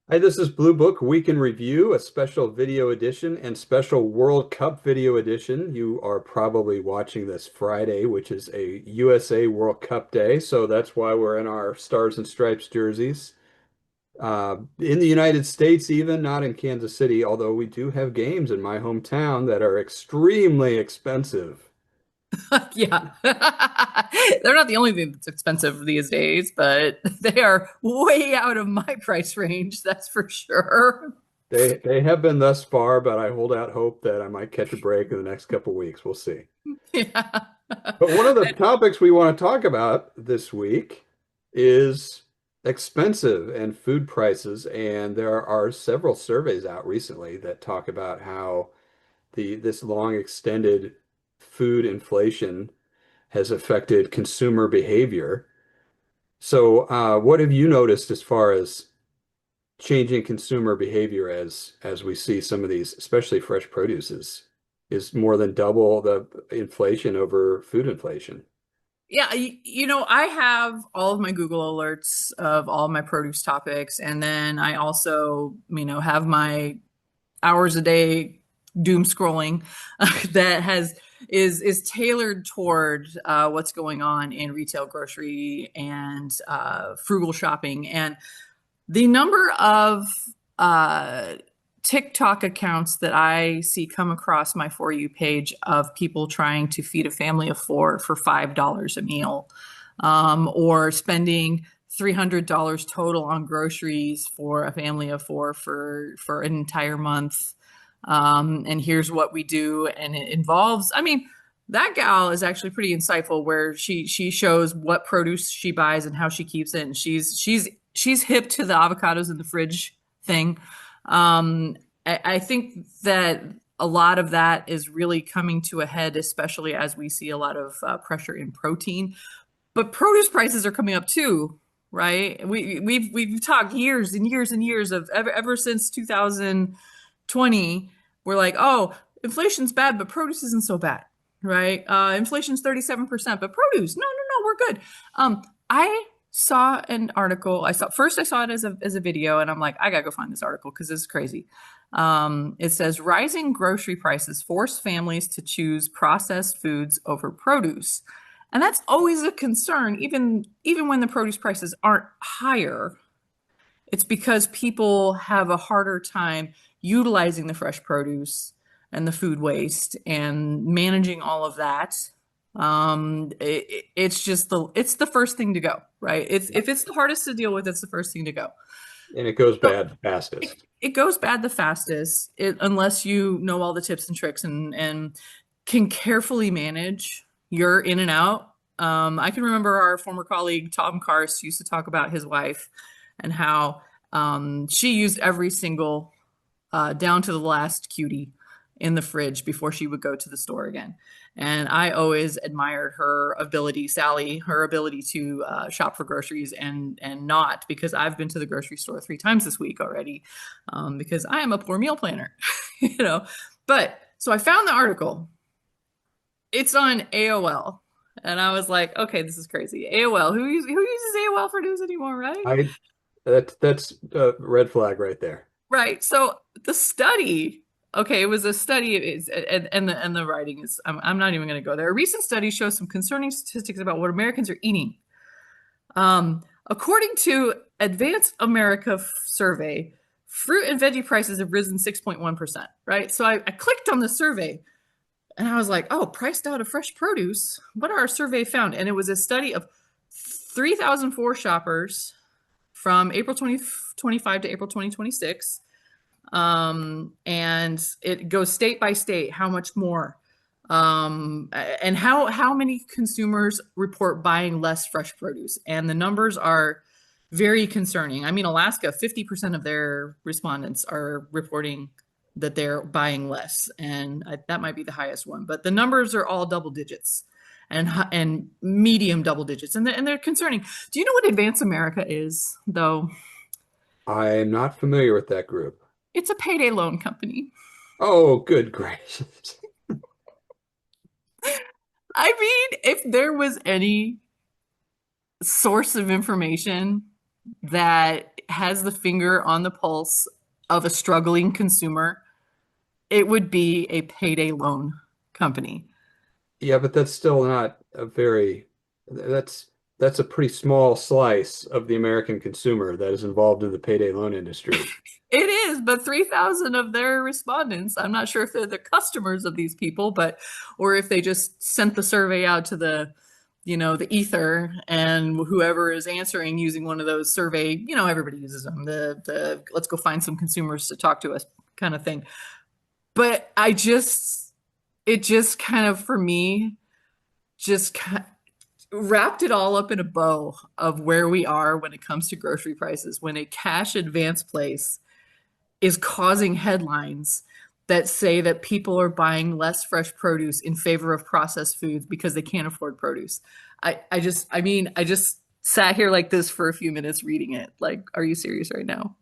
Hi, this is Blue Book Week in Review, a special video edition and special World Cup video edition. You are probably watching this Friday, which is a USA World Cup day, so that's why we're in our Stars and Stripes jerseys. In the United States, even not in Kansas City, although we do have games in my hometown that are extremely expensive. Yeah. They're not the only thing that's expensive these days, but they are way out of my price range, that's for sure. They have been thus far, but I hold out hope that I might catch a break in the next couple of weeks. We'll see. Yeah. But one of the topics we want to talk about this week is expensive and food prices. And there are several surveys out recently that talk about how this long extended food inflation has affected consumer behavior. So, what have you noticed as far as changing consumer behavior as we see some of these, especially fresh produce is more than double the inflation over food inflation? Yeah, I have all of my Google alerts of all of my produce topics, and then I also, have my hours a day doom scrolling that is tailored toward what's going on in retail grocery and frugal shopping. And the number of uh, TikTok accounts that I see come across my For You page of people trying to feed a family of four for $5 a meal, or spending $300 total on groceries for a family of four for an entire month. And here's what we do, and it involves. I mean, that gal is actually pretty insightful, where she shows what produce she buys and how she keeps it, and she's hip to the avocados in the fridge thing. I think that a lot of that is really coming to a head, especially as we see a lot of pressure in protein. But produce prices are coming up too, right? We've talked years and years and years of ever since 2020. We're like, oh, inflation's bad, but produce isn't so bad, right? Inflation's 37%, but produce, no, we're good. I saw an article. I saw it as a video, and I'm like, I gotta go find this article because this is crazy. It says rising grocery prices force families to choose processed foods over produce. And that's always a concern, even when the produce prices aren't higher. It's because people have a harder time utilizing the fresh produce and the food waste and managing all of that. It's just it's the first thing to go, right? It's Yeah. if it's the hardest to deal with, it's the first thing to go. And it goes So bad it, fastest. it goes bad the fastest, unless you know all the tips and tricks and can carefully manage your in and out. I can remember our former colleague Tom Karst used to talk about his wife and how she used every single down to the last cutie in the fridge before she would go to the store again. And I always admired her ability, Sally, her ability to shop for groceries and not, because I've been to the grocery store 3 times this week already, because I am a poor meal planner, you know. But so I found the article. It's on AOL, and I was like, okay, this is crazy. AOL, who uses AOL for news anymore, right? I that's a red flag right there. Right. So the study, okay, it was a study, and the writing is, I'm not even going to go there. A recent study shows some concerning statistics about what Americans are eating. According to Advanced America survey, fruit and veggie prices have risen 6.1%, right? So I clicked on the survey and I was like, oh, priced out of fresh produce. What our survey found? And it was a study of 3,004 shoppers from April 2025 to April 2026. And it goes state by state how much more, and how many consumers report buying less fresh produce. And the numbers are very concerning. I mean, Alaska, 50% of their respondents are reporting that they're buying less, and that might be the highest one, but the numbers are all double digits and medium double digits, and they're concerning. Do you know what Advance America is, though? I'm not familiar with that group. It's a payday loan company. Oh, good gracious. I mean, if there was any source of information that has the finger on the pulse of a struggling consumer, it would be a payday loan company. Yeah, but that's still not a very that's that's a pretty small slice of the American consumer that is involved in the payday loan industry. It is, but 3,000 of their respondents, I'm not sure if they're the customers of these people, but or if they just sent the survey out to the ether and whoever is answering using one of those survey, everybody uses them, the let's go find some consumers to talk to us kind of thing. But it just kind of for me just kind wrapped it all up in a bow of where we are when it comes to grocery prices, when a cash advance place is causing headlines that say that people are buying less fresh produce in favor of processed foods because they can't afford produce. I just sat here like this for a few minutes reading it. Like, are you serious right now?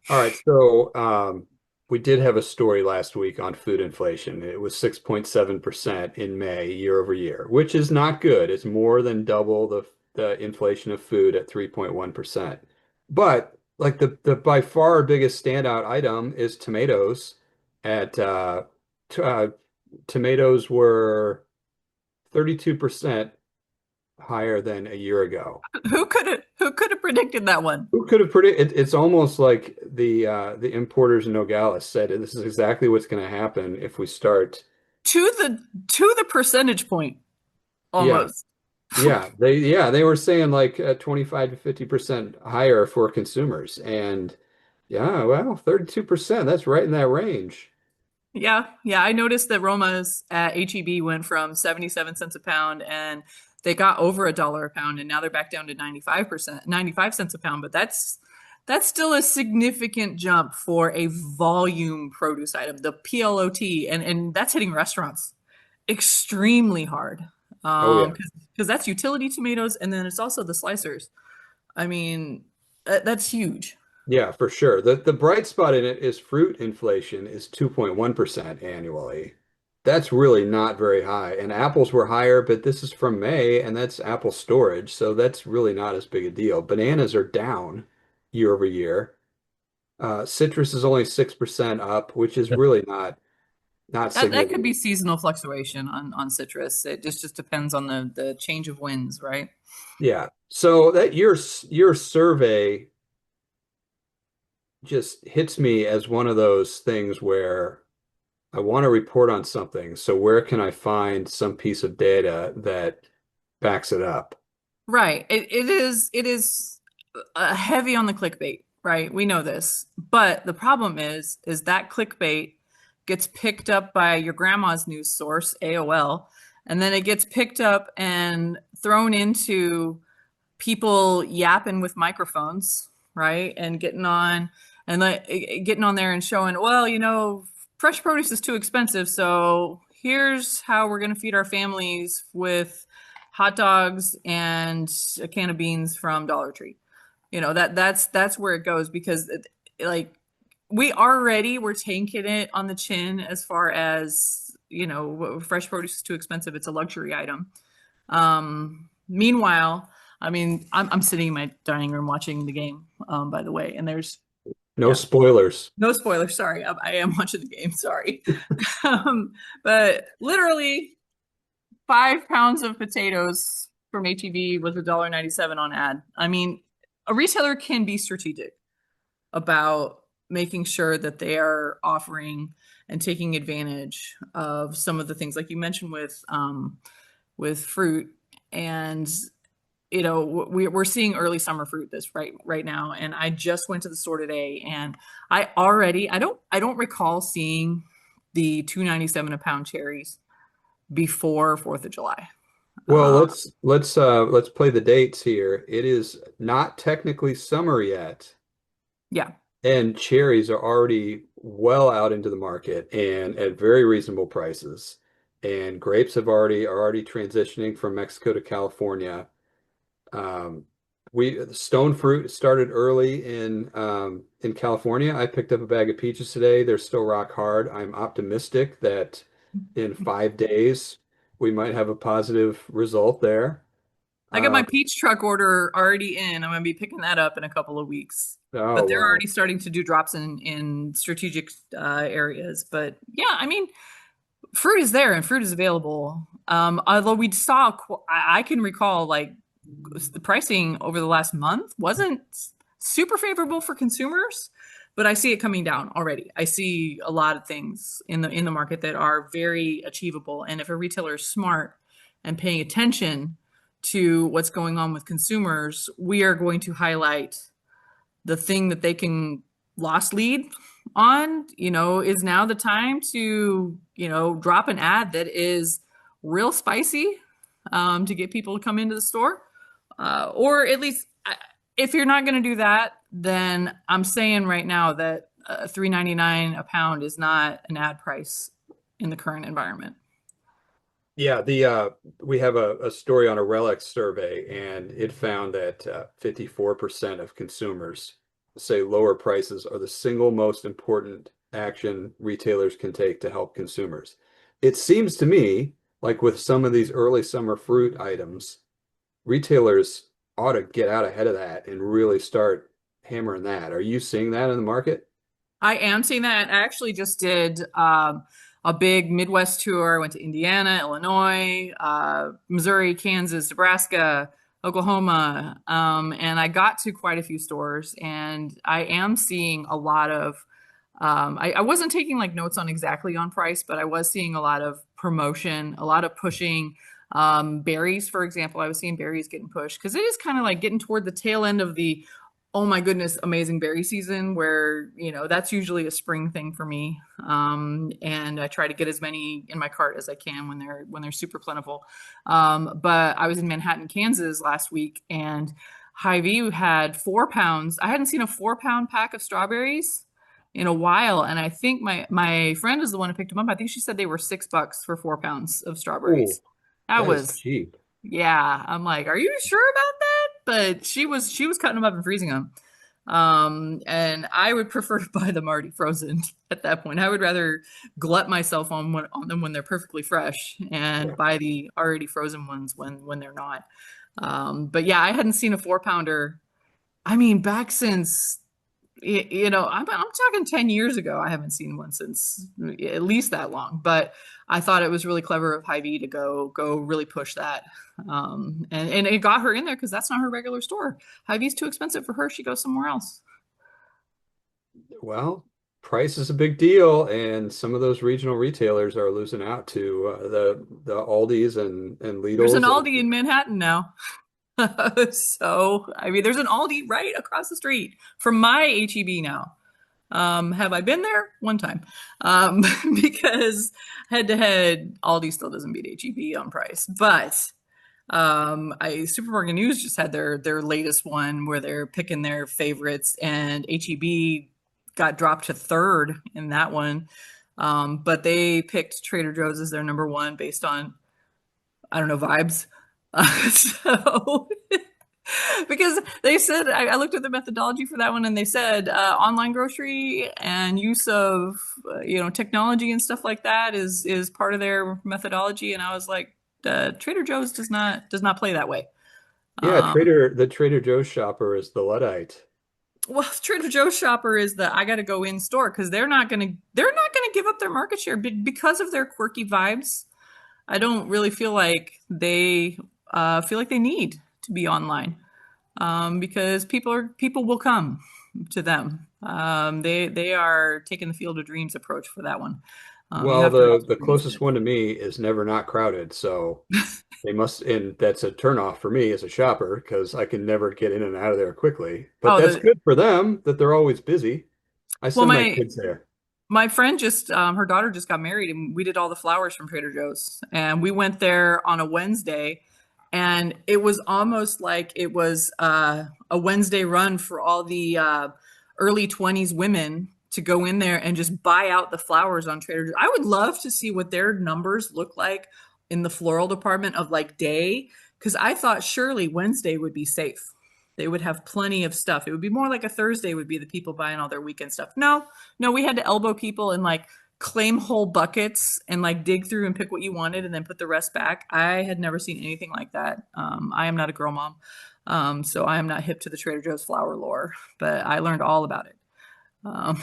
All right, so we did have a story last week on food inflation. It was 6.7% in May year over year, which is not good. It's more than double the inflation of food at 3.1%. But like the by far biggest standout item is tomatoes at t tomatoes were 32% higher than a year ago. Who could have predicted that one? Who could have predicted? It's almost like the importers in Nogales said this is exactly what's going to happen if we start. To the percentage point Yeah, almost. they were saying like 25 to 50% higher for consumers, and yeah, well, 32%, that's right in that range. Yeah, yeah. I noticed that Roma's at HEB went from 77 cents a pound and they got over $1 a pound and now they're back down to 95 cents a pound. But that's still a significant jump for a volume produce item, the PLOT, and that's hitting restaurants extremely hard. Oh yeah. Because that's utility tomatoes and then it's also the slicers. I mean, that's huge. Yeah, for sure. The bright spot in it is fruit inflation is 2.1% annually. That's really not very high. And apples were higher, but this is from May, and that's apple storage, so that's really not as big a deal. Bananas are down year over year. Citrus is only 6% up, which is really not That could be significant. seasonal fluctuation on citrus. It just depends on the change of winds, right? Yeah. So that your survey just hits me as one of those things where I want to report on something. So where can I find some piece of data that backs it up? Right. It is heavy on the clickbait, right? We know this. But the problem is that clickbait gets picked up by your grandma's news source, AOL, and then it gets picked up and thrown into people yapping with microphones, right? And getting on there and showing, well, fresh produce is too expensive, so here's how we're going to feed our families with hot dogs and a can of beans from Dollar Tree. That's where it goes because like we already were taking it on the chin as far as, fresh produce is too expensive. It's a luxury item. Meanwhile, I mean, I'm sitting in my dining room watching the game, by the way, and No yeah, spoilers. no spoilers. Sorry, I am watching the game. Sorry, but literally 5 pounds of potatoes from HEB was $1.97 on ad. I mean, a retailer can be strategic about making sure that they are offering and taking advantage of some of the things like you mentioned with fruit and we're seeing early summer fruit this right now, and I just went to the store today, and I don't recall seeing the 2.97 a pound cherries before 4th of July. Well, Uh, let's play the dates here. It is not technically summer yet, yeah, and cherries are already well out into the market and at very reasonable prices. And grapes are already transitioning from Mexico to California. Um, we stone fruit started early in California. I picked up a bag of peaches today. They're still rock hard. I'm optimistic that in 5 days we might have a positive result there. I got Uh, my peach truck order already in. I'm gonna be picking that up in a couple of weeks. oh But they're wow. already starting to do drops in strategic areas. But yeah, I mean, fruit is there and fruit is available. Although we saw, I can recall like the pricing over the last month wasn't super favorable for consumers, but I see it coming down already. I see a lot of things in the market that are very achievable, and if a retailer is smart and paying attention to what's going on with consumers, we are going to highlight the thing that they can lost lead on, is now the time to, drop an ad that is real spicy, to get people to come into the store. Or at least if you're not going to do that, then I'm saying right now that $3.99 a pound is not an ad price in the current environment. Yeah, the we have a story on a Relic survey, and it found that 54% of consumers say lower prices are the single most important action retailers can take to help consumers. It seems to me like with some of these early summer fruit items, retailers ought to get out ahead of that and really start hammering that. Are you seeing that in the market? I am seeing that. I actually just did a big Midwest tour. I went to Indiana, Illinois, Missouri, Kansas, Nebraska, Oklahoma, and I got to quite a few stores. And I am seeing a lot of. I wasn't taking like notes on exactly on price, but I was seeing a lot of promotion, a lot of pushing. Berries, for example, I was seeing berries getting pushed because it is kind of like getting toward the tail end of the oh my goodness, amazing berry season where, that's usually a spring thing for me. And I try to get as many in my cart as I can when they're super plentiful. But I was in Manhattan, Kansas last week and Hy-Vee had 4 pounds. I hadn't seen a 4 pound pack of strawberries in a while. And I think my friend is the one who picked them up. I think she said they were $6 for 4 pounds of Oh, strawberries. That that is was cheap. yeah, I'm like, are you sure about that? But she was cutting them up and freezing them. And I would prefer to buy them already frozen at that point. I would rather glut myself on them when they're perfectly fresh and buy the already frozen ones when they're not. But yeah, I hadn't seen a 4 pounder. I mean, back since I'm talking 10 years ago. I haven't seen one since at least that long, but I thought it was really clever of Hy-Vee to go really push that. And it got her in there because that's not her regular store. Hy-Vee's too expensive for her. She goes somewhere else. Well, price is a big deal, and some of those regional retailers are losing out to the Aldis and There's an Lidls. Aldi in Manhattan now. So, I mean, there's an Aldi right across the street from my HEB now. Have I been there? One time. Um, because head to head, Aldi still doesn't beat HEB on price. But Supermarket News just had their latest one where they're picking their favorites, and HEB got dropped to third in that one. But they picked Trader Joe's as their number one based on I don't know vibes. So because they said I looked at the methodology for that one and they said online grocery and use of technology and stuff like that is part of their methodology and I was like Trader Joe's does not play that way. Yeah, um, the Trader Joe's shopper is the Luddite. well, Trader Joe's shopper is the I got to go in store because they're not gonna give up their market share because of their quirky vibes. I don't really feel like they need to be online because people will come to them. They are taking the Field of Dreams approach for that one. You Well, have to the experience closest it. one to me is never not crowded, so they must, and that's a turnoff for me as a shopper because I can never get in and out of there quickly. But Oh, that's good for them that they're always busy. I well, send my my kids there. my friend just her daughter just got married and we did all the flowers from Trader Joe's and we went there on a Wednesday and it was almost like it was a Wednesday run for all the early 20s women to go in there and just buy out the flowers on Trader Joe's. I would love to see what their numbers look like in the floral department of like day because I thought surely Wednesday would be safe. They would have plenty of stuff. It would be more like a Thursday would be the people buying all their weekend stuff. No, no, we had to elbow people and like claim whole buckets and like dig through and pick what you wanted and then put the rest back. I had never seen anything like that. I am not a girl mom, so I am not hip to the Trader Joe's flour lore, but I learned all about it. Um,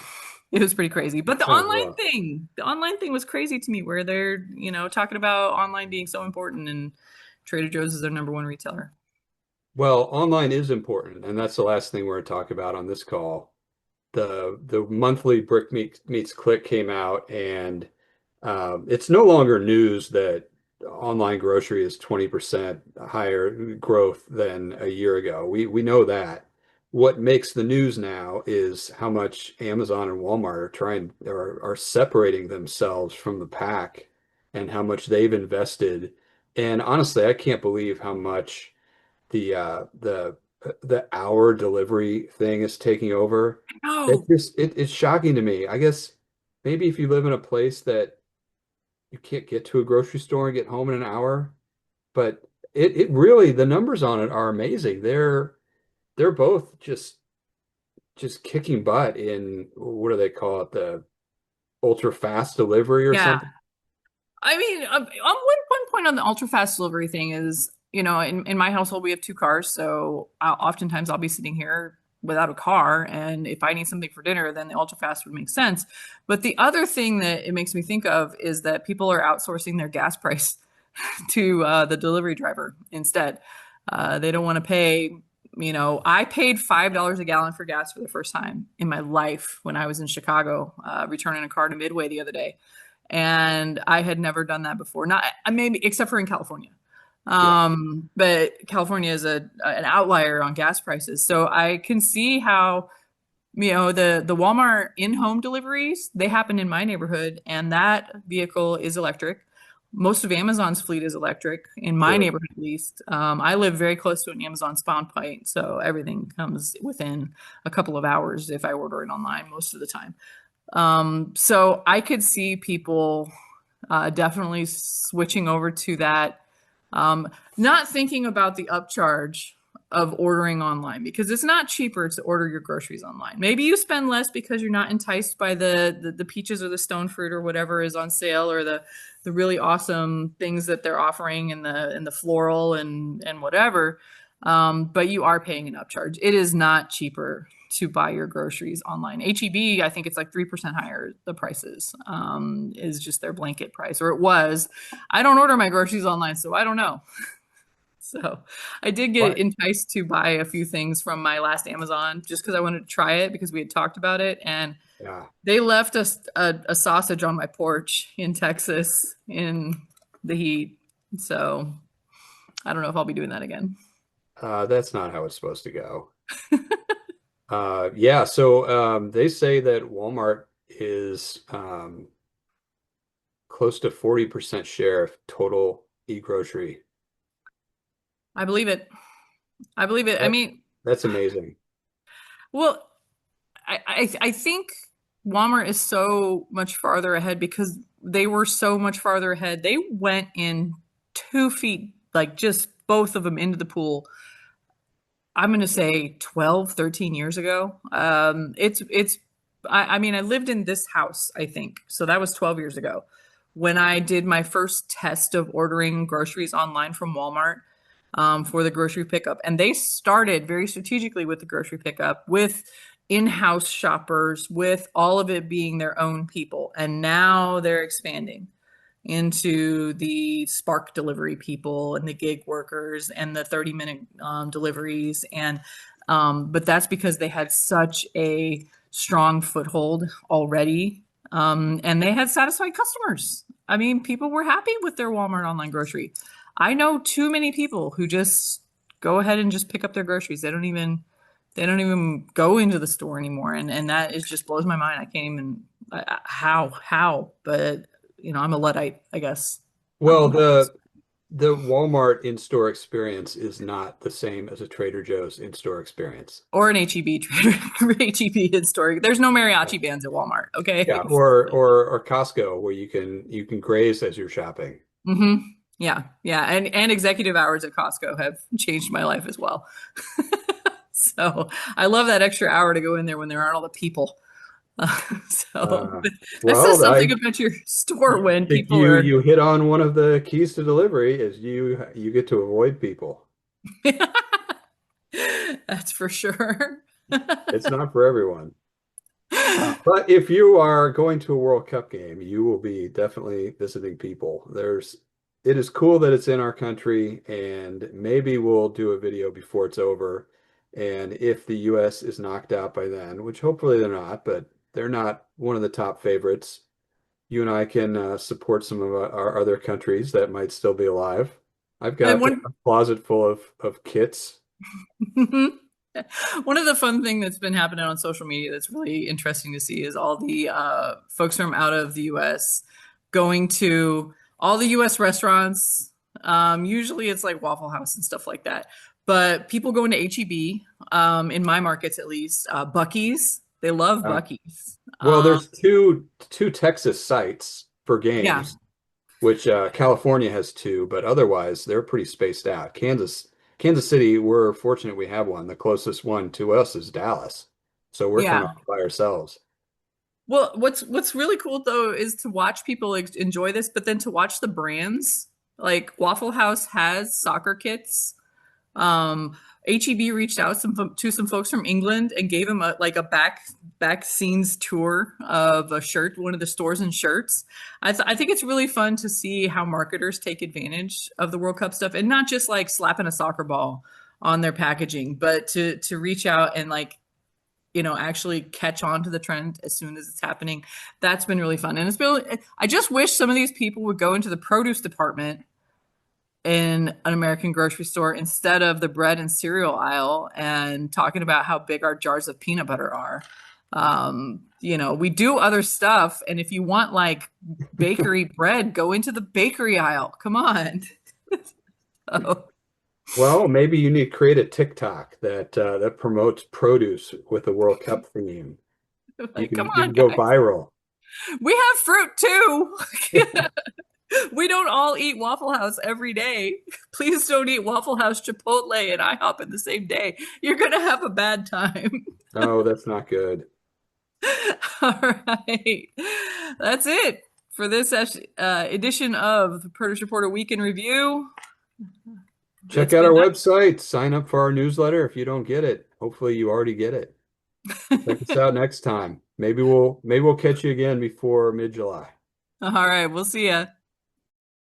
it was pretty crazy. But Well, the online thing was crazy to me where they're, talking about online being so important and Trader Joe's is their number one retailer. well, online is important, and that's the last thing we're going to talk about on this call. The monthly meets click came out, and it's no longer news that online grocery is 20% higher growth than a year ago. We know that. What makes the news now is how much Amazon and Walmart are separating themselves from the pack and how much they've invested. And honestly, I can't believe how much the hour delivery thing is taking over. Oh, It's shocking to me. I guess maybe if you live in a place that you can't get to a grocery store and get home in an hour, but it really the numbers on it are amazing. They're both just kicking butt in what do they call it, the ultra fast delivery or yeah. something? I mean, one point on the ultra fast delivery thing is, in my household, we have two cars. So oftentimes I'll be sitting here without a car. And if I need something for dinner, then the ultra fast would make sense. But the other thing that it makes me think of is that people are outsourcing their gas price to the delivery driver instead. They don't want to pay. I paid $5 a gallon for gas for the first time in my life when I was in Chicago, returning a car to Midway the other day, and I had never done that before. Not maybe except for in California. Yeah. But California is an outlier on gas prices. So I can see how, the Walmart in-home deliveries, they happen in my neighborhood, and that vehicle is electric. Most of Amazon's fleet is electric in my Sure. neighborhood, at least. I live very close to an Amazon spawn point, so everything comes within a couple of hours if I order it online most of the time. So I could see people definitely switching over to that, um, not thinking about the upcharge of ordering online because it's not cheaper to order your groceries online. Maybe you spend less because you're not enticed by the peaches or the stone fruit or whatever is on sale or the really awesome things that they're offering in the floral and whatever. But you are paying an upcharge. It is not cheaper to buy your groceries online. HEB, I think it's like 3% higher, the prices, is just their blanket price, or it was. I don't order my groceries online, so I don't know. So I did get What? enticed to buy a few things from my last Amazon just because I wanted to try it because we had talked about it. And Yeah. they left us a sausage on my porch in Texas in the heat. So I don't know if I'll be doing that again. That's not how it's supposed to go. Yeah, so they say that Walmart is close to 40% share of total e-grocery. I believe it. I believe it. I That, mean, that's amazing. well, I think Walmart is so much farther ahead because they were so much farther ahead. They went in 2 feet, like just both of them into the pool. I'm going to say 12, 13 years ago. I mean, I lived in this house, I think. So that was 12 years ago when I did my first test of ordering groceries online from Walmart, for the grocery pickup. And they started very strategically with the grocery pickup, with in-house shoppers, with all of it being their own people. And now they're expanding into the spark delivery people and the gig workers and the 30-minute deliveries. And but that's because they had such a strong foothold already, and they had satisfied customers. I mean, people were happy with their Walmart online grocery. I know too many people who just go ahead and just pick up their groceries. They don't even go into the store anymore, and that is just blows my mind. I can't even how, but I'm a Luddite, I guess. Well, I guess. the Walmart in-store experience is not the same as a Trader Joe's in-store experience. Or an HEB trader, HEB in store. There's no mariachi bands at Walmart. Yeah, Okay. or Costco where you can graze as you're shopping. hmm Yeah, yeah, and executive hours at Costco have changed my life as well. So I love that extra hour to go in there when there aren't all the people. So Uh, that says well, something about your store when think people are, you hit on one of the keys to delivery is you get to avoid people. that's for sure. It's not for everyone. But if you are going to a World Cup game, you will be definitely visiting people. It is cool that it's in our country, and maybe we'll do a video before it's over. And if the US is knocked out by then, which hopefully they're not, but they're not one of the top favorites, you and I can support some of our other countries that might still be alive. I've And got a closet full of kits. one of the fun thing that's been happening on social media that's really interesting to see is all the folks from out of the US going to all the US restaurants. Usually it's like Waffle House and stuff like that. But people going to HEB, in my markets at least, Bucky's. They love Uh, Bucky's. well, there's two Texas sites for Yeah, games, which California has two, but otherwise they're pretty spaced out. Kansas City, we're fortunate we have one. The closest one to us is Dallas, so we're kind yeah. of by ourselves. Well, what's really cool though is to watch people enjoy this, but then to watch the brands. Like Waffle House has soccer kits. HEB reached out to some folks from England and gave them a back scenes tour of a shirt, one of the stores and shirts. I think it's really fun to see how marketers take advantage of the World Cup stuff and not just like slapping a soccer ball on their packaging, but to reach out and like actually catch on to the trend as soon as it's happening. That's been really fun. And it's been, I just wish some of these people would go into the produce department in an American grocery store instead of the bread and cereal aisle and talking about how big our jars of peanut butter are. We do other stuff. And if you want like bakery bread, go into the bakery aisle. Come on. So, Well, maybe you need to create a TikTok that promotes produce with a World Cup theme. like, come You on, can go guys. viral. We have fruit too. We don't all eat Waffle House every day. Please don't eat Waffle House, Chipotle, and IHOP in the same day. You're going to have a bad time. Oh, that's not good. All right. That's it for this edition of the Produce Reporter Week in Review. Check It's out our been website. Sign up for our newsletter if you don't get it. Hopefully you already get it. Check us nice. out next time. Maybe we'll catch you again before mid-July. All right. We'll see ya.